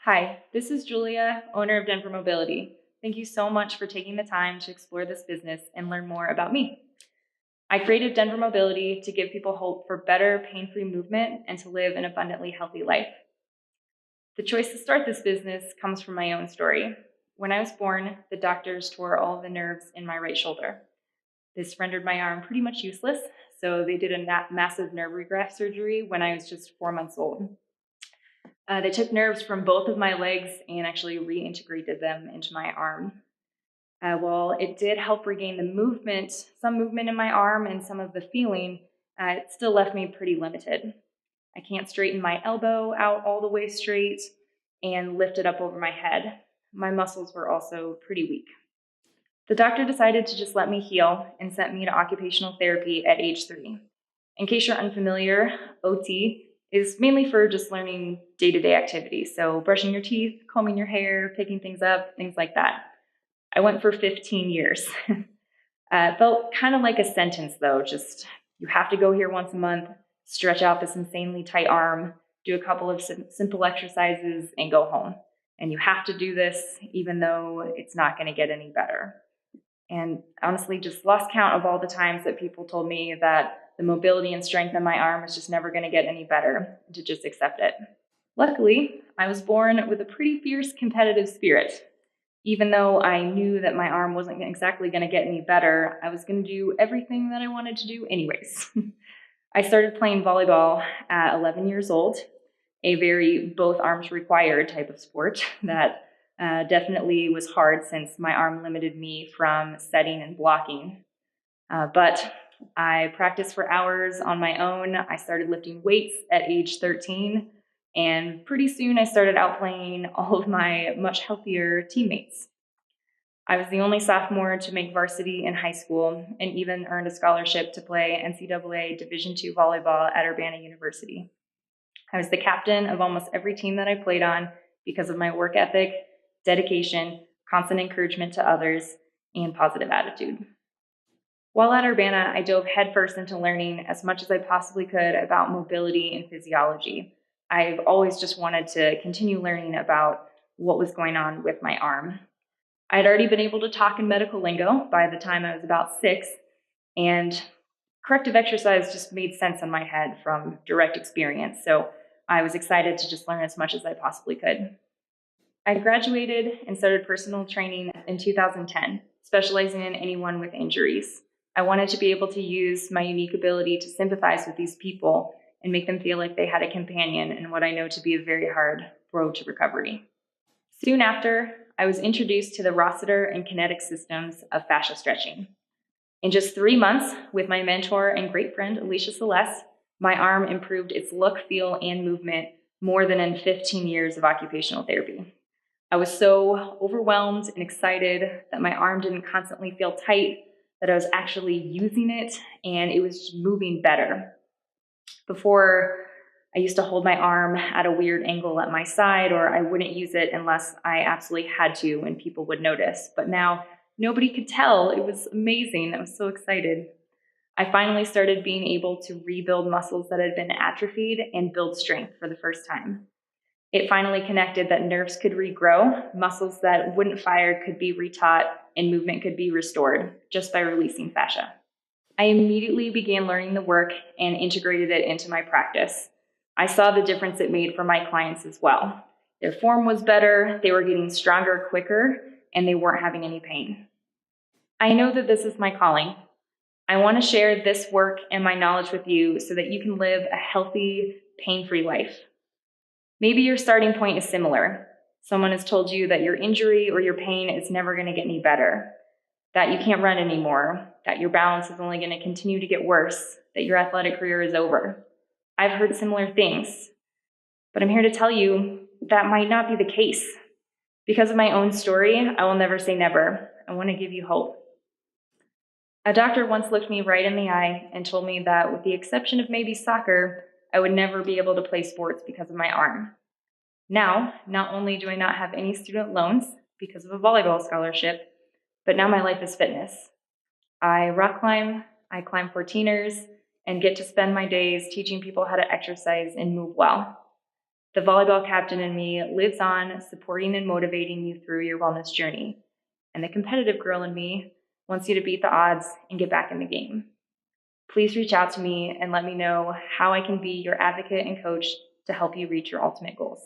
Hi, this is Julia, owner of Denver Mobility. Thank you so much for taking the time to explore this business and learn more about me. I created Denver Mobility to give people hope for better, pain-free movement and to live an abundantly healthy life. The choice to start this business comes from my own story. When I was born, the doctors tore all the nerves in my right shoulder. This rendered my arm pretty much useless, so they did a massive nerve regraft surgery when I was just 4 months old. They took nerves from both of my legs and actually reintegrated them into my arm. While it did help regain the movement, some movement in my arm and some of the feeling, it still left me pretty limited. I can't straighten my elbow out all the way straight and lift it up over my head. My muscles were also pretty weak. The doctor decided to just let me heal and sent me to occupational therapy at age 3. In case you're unfamiliar, OT is mainly for just learning day-to-day activities. So brushing your teeth, combing your hair, picking things up, things like that. I went for 15 years. It felt kind of like a sentence though, just you have to go here once a month, stretch out this insanely tight arm, do a couple of simple exercises and go home. And you have to do this even though it's not going to get any better. And honestly, just lost count of all the times that people told me that the mobility and strength in my arm is just never going to get any better, and to just accept it. Luckily, I was born with a pretty fierce competitive spirit. Even though I knew that my arm wasn't exactly going to get any better, I was going to do everything that I wanted to do anyways. I started playing volleyball at 11 years old, a very both arms required type of sport that definitely was hard since my arm limited me from setting and blocking. But I practiced for hours on my own. I started lifting weights at age 13, and pretty soon I started outplaying all of my much healthier teammates. I was the only sophomore to make varsity in high school and even earned a scholarship to play NCAA Division II volleyball at Urbana University. I was the captain of almost every team that I played on because of my work ethic, dedication, constant encouragement to others, and positive attitude. While at Urbana, I dove headfirst into learning as much as I possibly could about mobility and physiology. I've always just wanted to continue learning about what was going on with my arm. I had already been able to talk in medical lingo by the time I was about 6, and corrective exercise just made sense in my head from direct experience, so I was excited to just learn as much as I possibly could. I graduated and started personal training in 2010, specializing in anyone with injuries. I wanted to be able to use my unique ability to sympathize with these people and make them feel like they had a companion in what I know to be a very hard road to recovery. Soon after, I was introduced to the Rossiter and kinetic systems of fascia stretching. In just 3 months, with my mentor and great friend Alicia Celeste, my arm improved its look, feel, and movement more than in 15 years of occupational therapy. I was so overwhelmed and excited that my arm didn't constantly feel tight, that I was actually using it, and it was moving better. Before, I used to hold my arm at a weird angle at my side, or I wouldn't use it unless I absolutely had to and people would notice. But now, nobody could tell. It was amazing. I was so excited. I finally started being able to rebuild muscles that had been atrophied and build strength for the first time. It finally connected that nerves could regrow, muscles that wouldn't fire could be retaught, and movement could be restored just by releasing fascia. I immediately began learning the work and integrated it into my practice. I saw the difference it made for my clients as well. Their form was better, they were getting stronger quicker, and they weren't having any pain. I know that this is my calling. I want to share this work and my knowledge with you so that you can live a healthy, pain-free life. Maybe your starting point is similar. Someone has told you that your injury or your pain is never going to get any better, that you can't run anymore, that your balance is only going to continue to get worse, that your athletic career is over. I've heard similar things, but I'm here to tell you that might not be the case. Because of my own story, I will never say never. I want to give you hope. A doctor once looked me right in the eye and told me that with the exception of maybe soccer, I would never be able to play sports because of my arm. Now, not only do I not have any student loans because of a volleyball scholarship, but now my life is fitness. I rock climb, I climb 14ers, and get to spend my days teaching people how to exercise and move well. The volleyball captain in me lives on, supporting and motivating you through your wellness journey. And the competitive girl in me wants you to beat the odds and get back in the game. Please reach out to me and let me know how I can be your advocate and coach to help you reach your ultimate goals.